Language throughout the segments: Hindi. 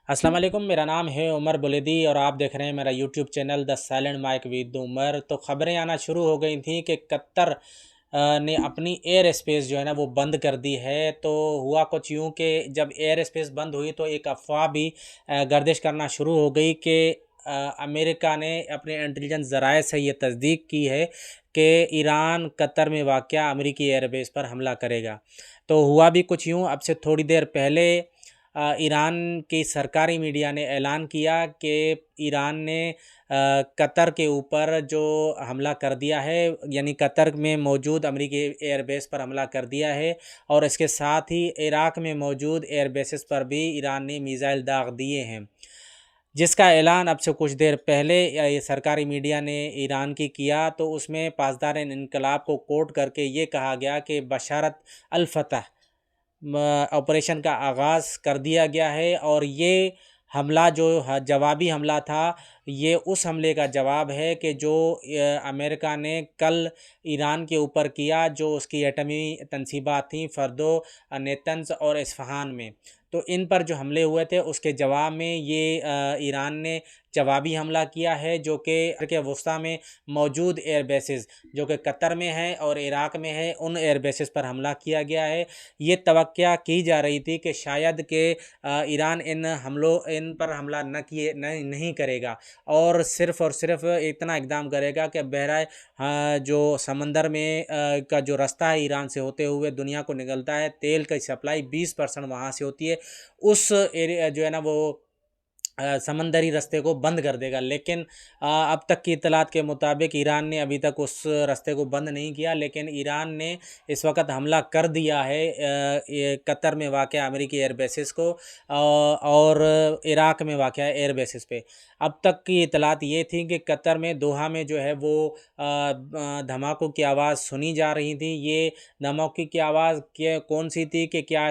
अस्सलाम वालेकुम। मेरा नाम है उमर बुलेदी और आप देख रहे हैं मेरा YouTube channel the silent mic with Umar. तो ख़बरें आना शुरू हो गई थी कि कतर ने अपनी एयर स्पेस जो है ना वो बंद कर दी है। तो हुआ कुछ यूँ कि जब एयर स्पेस बंद हुई तो एक अफवाह भी गर्दिश करना शुरू हो गई कि अमेरिका ने अपने इंटेलिजेंस ज़राए से ये तस्दीक की है कि ईरान कतर में वाक़या अमेरिकी एयरबेस पर हमला करेगा। तो हुआ भी कुछ यूँ, अब से थोड़ी देर पहले ईरान की सरकारी मीडिया ने ऐलान किया कि ईरान ने कतर के ऊपर जो हमला कर दिया है, यानी कतर में मौजूद अमेरिकी एयरबेस पर हमला कर दिया है। और इसके साथ ही इराक़ में मौजूद एयरबेसेस पर भी ईरान ने मिसाइल दाग दिए हैं, जिसका ऐलान अब से कुछ देर पहले ये सरकारी मीडिया ने ईरान की किया। तो उसमें पासदार इनकलाब को कोट करके ये कहा गया कि बशारत अल फतह ऑपरेशन का आगाज़ कर दिया गया है और ये हमला जो जवाबी हमला था, ये उस हमले का जवाब है कि जो अमेरिका ने कल ईरान के ऊपर किया, जो उसकी एटमी तनसीबात थीं फ़र्दो, नेतन्ज़ और इस्फ़हान में। तो इन पर जो हमले हुए थे उसके जवाब में ये ईरान ने जवाबी हमला किया है, जो कि वस्ता में मौजूद एयर बेसेस जो कि कतर में है और इराक़ में है, उन एयर बेसेस पर हमला किया गया है। ये तवक्या की जा रही थी कि शायद के ईरान इन पर हमला नहीं करेगा और सिर्फ़ इतना इक़दाम करेगा कि जो समंदर में का जो रास्ता है ईरान से होते हुए दुनिया को निकलता है, तेल की सप्लाई 20% वहाँ से होती है, उस एरिया जो है ना वो समंदरी रास्ते को बंद कर देगा। लेकिन अब तक की इत्तलात के मुताबिक ईरान ने अभी तक उस रास्ते को बंद नहीं किया, लेकिन ईरान ने इस वक्त हमला कर दिया है ये कतर में वाक़या अमेरिकी एयर बेसेस को और इराक़ में वाक़या एयर बेसेस पे। अब तक की इत्तलात ये थी कि कतर में दोहा में जो है वो धमाकों की आवाज़ सुनी जा रही थी। ये धमाके की आवाज़ कौन सी थी कि क्या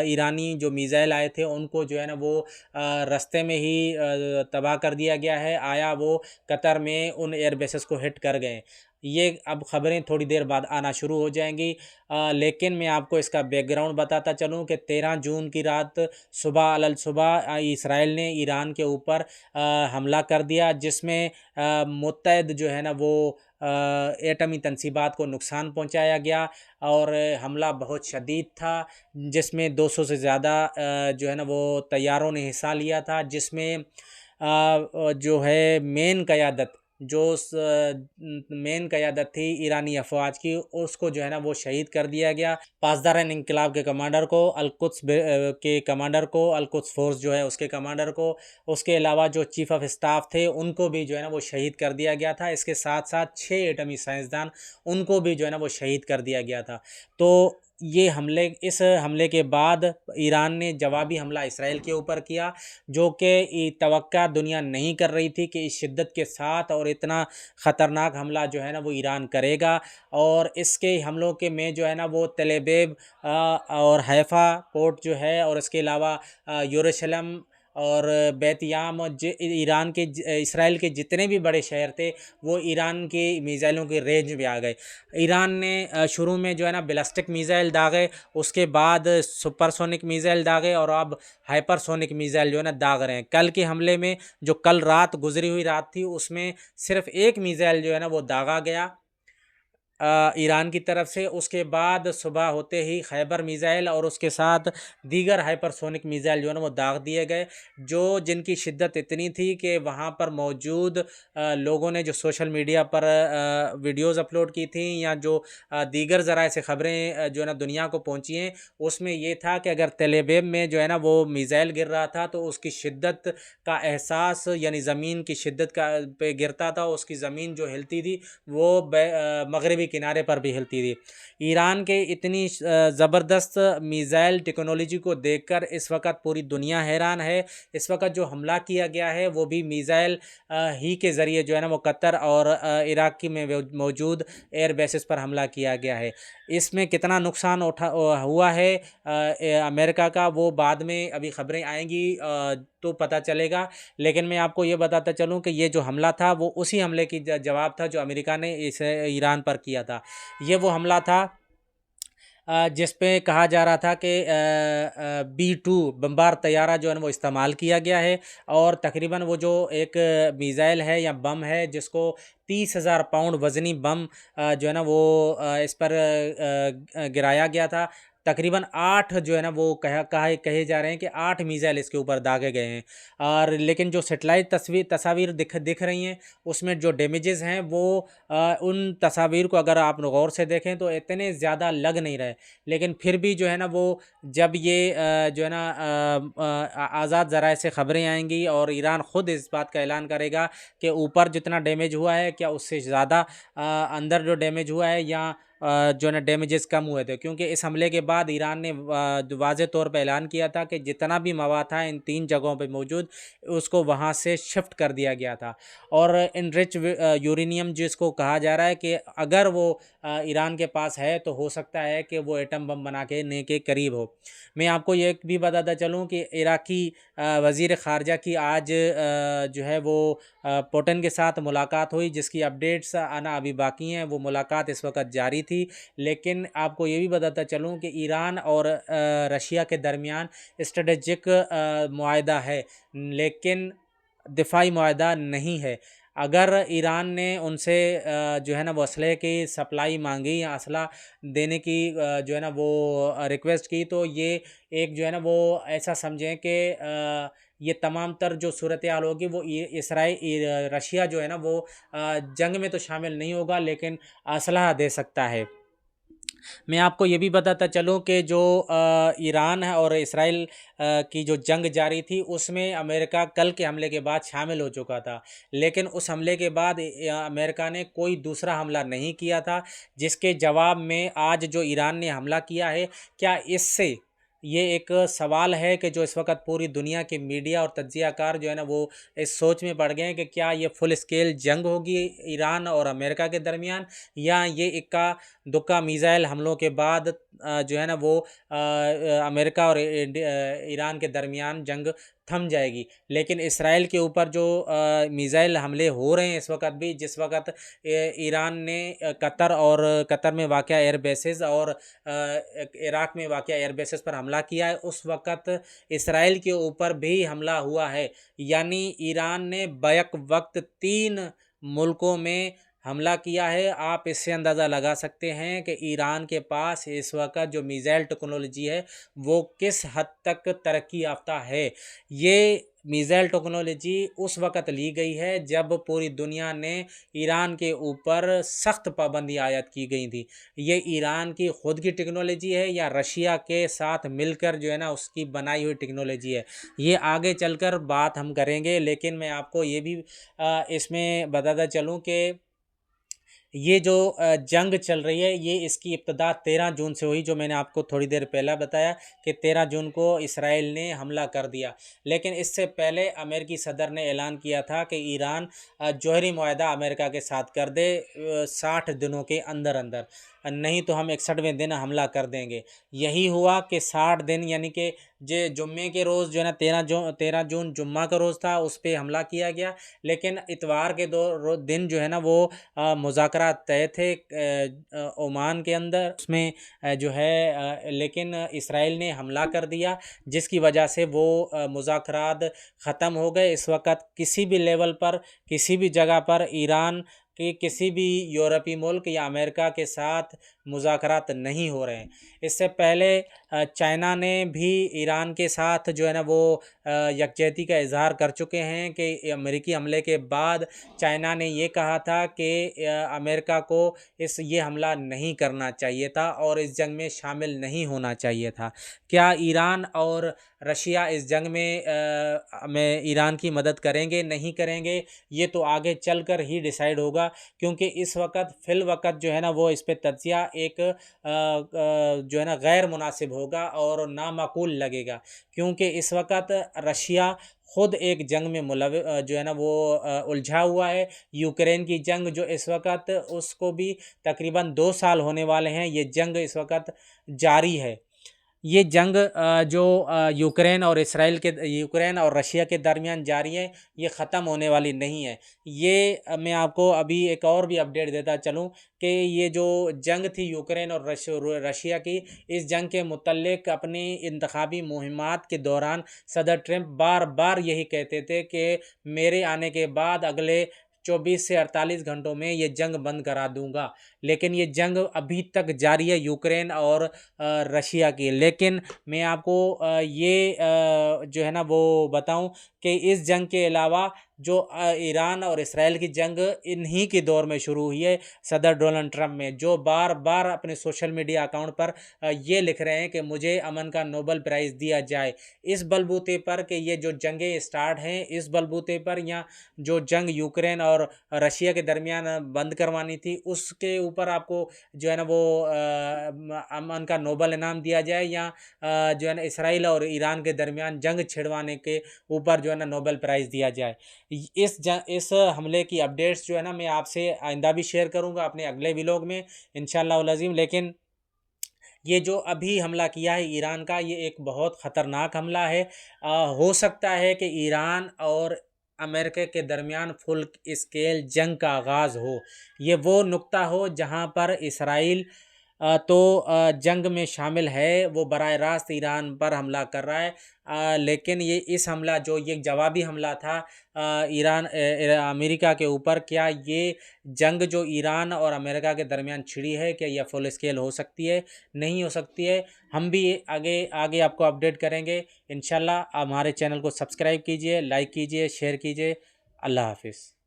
ईरानी जो मिसाइल आए थे उनको जो है ना वो रास्ते में ही तबाह कर दिया गया है, आया वो कतर में उन एयर बेसेस को हिट कर गए। ये अब ख़बरें थोड़ी देर बाद आना शुरू हो जाएंगी, लेकिन मैं आपको इसका बैकग्राउंड बताता चलूँ कि 13 जून की रात सुबह इसराइल ने ईरान के ऊपर हमला कर दिया, जिसमें मुत्तहद जो है ना वो एटमी तनसीबात को नुकसान पहुंचाया गया और हमला बहुत शदीद था, जिसमें 200 से ज़्यादा जो है ना वो तैयारों ने हिस्सा लिया था, जिसमें जो है मेन क़यादत थी ईरानी अफ़वाज की, उसको जो है ना वो शहीद कर दिया गया। पासदार इनकलाब के कमांडर को, अल कुद्स फ़ोर्स जो है उसके कमांडर को, उसके अलावा जो चीफ़ ऑफ स्टाफ थे उनको भी जो है ना वो शहीद कर दिया गया था। इसके साथ साथ 6 एटमी साइंसदान उनको भी जो है ना वो शहीद कर दिया गया था। तो इस हमले के बाद ईरान ने जवाबी हमला इसराइल के ऊपर किया, जो कि तवक्का दुनिया नहीं कर रही थी कि इस शिद्दत के साथ और इतना ख़तरनाक हमला जो है ना वो ईरान करेगा। और इसके हमलों के में जो है ना वो तेल अवीव और हैफ़ा पोर्ट जो है, और इसके अलावा यरूशलेम और बैतयाम और इसराइल के जितने भी बड़े शहर थे वो ईरान की मिसाइलों के रेंज में आ गए। ईरान ने शुरू में जो है ना बैलिस्टिक मिसाइल दागे, उसके बाद सुपरसोनिक मिसाइल दागे और अब हाइपरसोनिक मिसाइल जो है ना दाग रहे हैं। कल के हमले में जो कल रात गुजरी हुई रात थी उसमें सिर्फ एक मिसाइल जो है ना वो दागा गया ईरान की तरफ से। उसके बाद सुबह होते ही खैबर मिसाइल और उसके साथ दीगर हाइपरसोनिक मिसाइल जो है ना वो दाग दिए गए, जिनकी शिद्दत इतनी थी कि वहाँ पर मौजूद लोगों ने जो सोशल मीडिया पर वीडियोस अपलोड की थी या जो दीगर ज़राए से ख़बरें जो है ना दुनिया को पहुँची हैं, उसमें ये था कि अगर तेल अवीव में जो है ना वो मिसाइल गिर रहा था तो उसकी शिद्दत का एहसास, यानी ज़मीन की शिद्दत का पे गिरता था, उसकी ज़मीन जो हिलती थी वो मगरबी किनारे पर भी हिलती थी। ईरान के इतनी ज़बरदस्त मिसाइल टेक्नोलॉजी को देखकर इस वक्त पूरी दुनिया हैरान है। इस वक्त जो हमला किया गया है वो भी मिसाइल ही के ज़रिए जो है ना वो कतर और इराक़ में मौजूद एयर बेसेस पर हमला किया गया है। इसमें कितना नुकसान हुआ है अमेरिका का, वो बाद में अभी ख़बरें आएंगी तो पता चलेगा। लेकिन मैं आपको ये बताता चलूँ कि ये जो हमला था वो उसी हमले की जवाब था जो अमेरिका ने ईरान पर किया था। ये वो हमला था जिस पे कहा जा रहा था कि B-2 बमबार तैयारा जो है ना वो इस्तेमाल किया गया है, और तकरीबन वो जो एक मिज़ाइल है या बम है जिसको 30,000 पाउंड वज़नी बम जो है ना वो इस पर गिराया गया था। तकरीबन 8 जो है ना वो कहे जा रहे हैं कि 8 मिसाइल इसके ऊपर दागे गए हैं। और लेकिन जो सेटेलाइट तस्वीर दिख रही हैं उसमें जो डैमेजेस हैं वो उन तस्वीर को अगर आप गौर से देखें तो इतने ज़्यादा लग नहीं रहे। लेकिन फिर भी जो है ना वो जब ये जो है ना आज़ाद ज़राए से ख़बरें आएंगी और ईरान ख़ुद इस बात का ऐलान करेगा कि ऊपर जितना डैमेज हुआ है क्या उससे ज़्यादा अंदर जो डैमेज हुआ है या जो है ना डैमेजेस कम हुए थे, क्योंकि इस हमले के बाद ईरान ने वाज़े तौर पे ऐलान किया था कि जितना भी मवाद था इन 3 जगहों पे मौजूद उसको वहाँ से शिफ्ट कर दिया गया था। और इनरिच यूरेनियम जिसको कहा जा रहा है कि अगर वो ईरान के पास है तो हो सकता है कि वो एटम बम बना के करीब हो। मैं आपको ये भी बताता चलूँ कि इराकी वज़ीर ख़ारजा की आज जो है वो पुतिन के साथ मुलाकात हुई, जिसकी अपडेट्स आना अभी बाकी हैं। वो मुलाकात इस वक्त जारी थी। लेकिन आपको ये भी बताता चलूँ कि ईरान और रशिया के दरमियान स्ट्रेटेजिक मुआहदा है, लेकिन दिफाई मुआहदा नहीं है। अगर ईरान ने उनसे जो है ना वो असलहे की सप्लाई मांगी या असला देने की जो है ना वो रिक्वेस्ट की, तो ये एक जो है ना वो ऐसा समझें कि ये तमाम तर जो सूरत हाल होगी वो रशिया जो है ना वो जंग में तो शामिल नहीं होगा लेकिन असलहा दे सकता है। मैं आपको ये भी बताता चलूँ कि जो ईरान है और इसराइल की जो जंग जारी थी उसमें अमेरिका कल के हमले के बाद शामिल हो चुका था। लेकिन उस हमले के बाद अमेरिका ने कोई दूसरा हमला नहीं किया था, जिसके जवाब में आज जो ईरान ने हमला किया है, क्या इससे ये एक सवाल है कि जो इस वक्त पूरी दुनिया के मीडिया और तज्ज़ियाकार जो है ना वो इस सोच में पड़ गए हैं कि क्या ये फुल स्केल जंग होगी ईरान और अमेरिका के दरमियान, या ये इक्का दुक्का मिसाइल हमलों के बाद जो है ना वो अमेरिका और ईरान के दरमियान जंग थम जाएगी। लेकिन इसराइल के ऊपर जो मिसाइल हमले हो रहे हैं इस वक्त भी, जिस वक्त ईरान ने कतर में वाक़या एयर बेसेस और इराक़ में वाक़या एयर बेसेस पर हमला किया है, उस वक़्त इसराइल के ऊपर भी हमला हुआ है। यानी ईरान ने बैक वक्त 3 मुल्कों में हमला किया है। आप इससे अंदाज़ा लगा सकते हैं कि ईरान के पास इस वक़्त जो मिसाइल टेक्नोलॉजी है वो किस हद तक तरक्की याफ्ता है। ये मिसाइल टेक्नोलॉजी उस वक़्त ली गई है जब पूरी दुनिया ने ईरान के ऊपर सख्त पाबंदी आयद की गई थी। ये ईरान की ख़ुद की टेक्नोलॉजी है या रशिया के साथ मिलकर जो है ना उसकी बनाई हुई टेक्नोलॉजी है, ये आगे चलकर बात हम करेंगे। लेकिन मैं आपको ये भी इसमें बताता चलूँ कि ये जो जंग चल रही है ये इसकी इब्तिदा 13 जून से हुई, जो मैंने आपको थोड़ी देर पहले बताया कि 13 जून को इसराइल ने हमला कर दिया। लेकिन इससे पहले अमेरिकी सदर ने ऐलान किया था कि ईरान जौहरी मुआहदा अमेरिका के साथ कर दे 60 दिनों के अंदर अंदर, नहीं तो हम 61वें दिन हमला कर देंगे। यही हुआ कि 60 दिन यानी कि जुम्मे के रोज़ जो है ना 13 जून जुम्मा का रोज़ था, उस पर हमला किया गया। लेकिन इतवार के दिन जो है ना वो मुज़ाकरात तय थे ओमान के अंदर, उसमें जो है लेकिन इसराइल ने हमला कर दिया, जिसकी वजह से वो मुज़ाकरात ख़त्म हो गए। इस वक्त किसी भी लेवल पर किसी भी जगह पर ईरान कि किसी भी यूरोपीय मुल्क या अमेरिका के साथ मुज़ाकरात नहीं हो रहे हैं। इससे पहले चाइना ने भी ईरान के साथ जो है ना वो यकजहती का इजहार कर चुके हैं कि अमेरिकी हमले के बाद चाइना ने ये कहा था कि अमेरिका को ये हमला नहीं करना चाहिए था और इस जंग में शामिल नहीं होना चाहिए था। क्या ईरान और रशिया इस जंग में ईरान की मदद करेंगे नहीं करेंगे, ये तो आगे चलकर ही डिसाइड होगा, क्योंकि इस वक्त फ़िलवक़्त जो है ना वो इस पे तज्ज़िया एक जो है ना गैर मुनासिब होगा और नामाकूल लगेगा, क्योंकि इस वक्त रशिया ख़ुद एक जंग में जो है ना वो उलझा हुआ है। यूक्रेन की जंग जो इस वक्त उसको भी तकरीबन 2 साल होने वाले हैं, ये जंग इस वक्त जारी है। ये जंग जो यूक्रेन और रशिया के दरमियान जारी है, ये ख़त्म होने वाली नहीं है। ये मैं आपको अभी एक और भी अपडेट देता चलूँ कि ये जो जंग थी यूक्रेन और रशिया की, इस जंग के मुतल्लिक अपनी इंतखाबी मुहिमात के दौरान सदर ट्रंप बार बार यही कहते थे कि मेरे आने के बाद अगले 24 से 48 घंटों में ये जंग बंद करा दूंगा। लेकिन ये जंग अभी तक जारी है यूक्रेन और रशिया की। लेकिन मैं आपको ये जो है ना वो बताऊं कि इस जंग के अलावा जो ईरान और इसराइल की जंग इन्हीं के दौर में शुरू हुई है, सदर डोनाल्ड ट्रंप में, जो बार बार अपने सोशल मीडिया अकाउंट पर ये लिख रहे हैं कि मुझे अमन का नोबेल प्राइज़ दिया जाए। इस बलबूते पर कि ये जो जंगें स्टार्ट हैं, इस बलबूते पर या जो जंग यूक्रेन और रशिया के दरमियान बंद करवानी थी, उसके ऊपर आपको जो है ना वो अमन का नोबेल इनाम दिया जाए, या जो है ना इसराइल और ईरान के दरमियान जंग छिड़वाने के ऊपर जो है ना नोबेल प्राइज़ दिया जाए। इस हमले की अपडेट्स जो है ना मैं आपसे आइंदा भी शेयर करूंगा अपने अगले व्लॉग में इंशाल्लाह अज़ीम। लेकिन ये जो अभी हमला किया है ईरान का, ये एक बहुत ख़तरनाक हमला है। हो सकता है कि ईरान और अमेरिका के दरमियान फुल स्केल जंग का आगाज़ हो। ये वो नुक्ता हो जहां पर इसराइल जंग में शामिल है, वो बराह रास्त ईरान पर हमला कर रहा है। लेकिन इस हमला जो ये जवाबी हमला था अमेरिका के ऊपर, क्या ये जंग जो ईरान और अमेरिका के दरमियान छिड़ी है, क्या यह फुल स्केल हो सकती है? नहीं हो सकती है। हम भी आगे आगे आपको अपडेट करेंगे इंशाल्लाह। हमारे चैनल को सब्सक्राइब कीजिए, लाइक कीजिए, शेयर कीजिए। अल्लाह हाफिज़।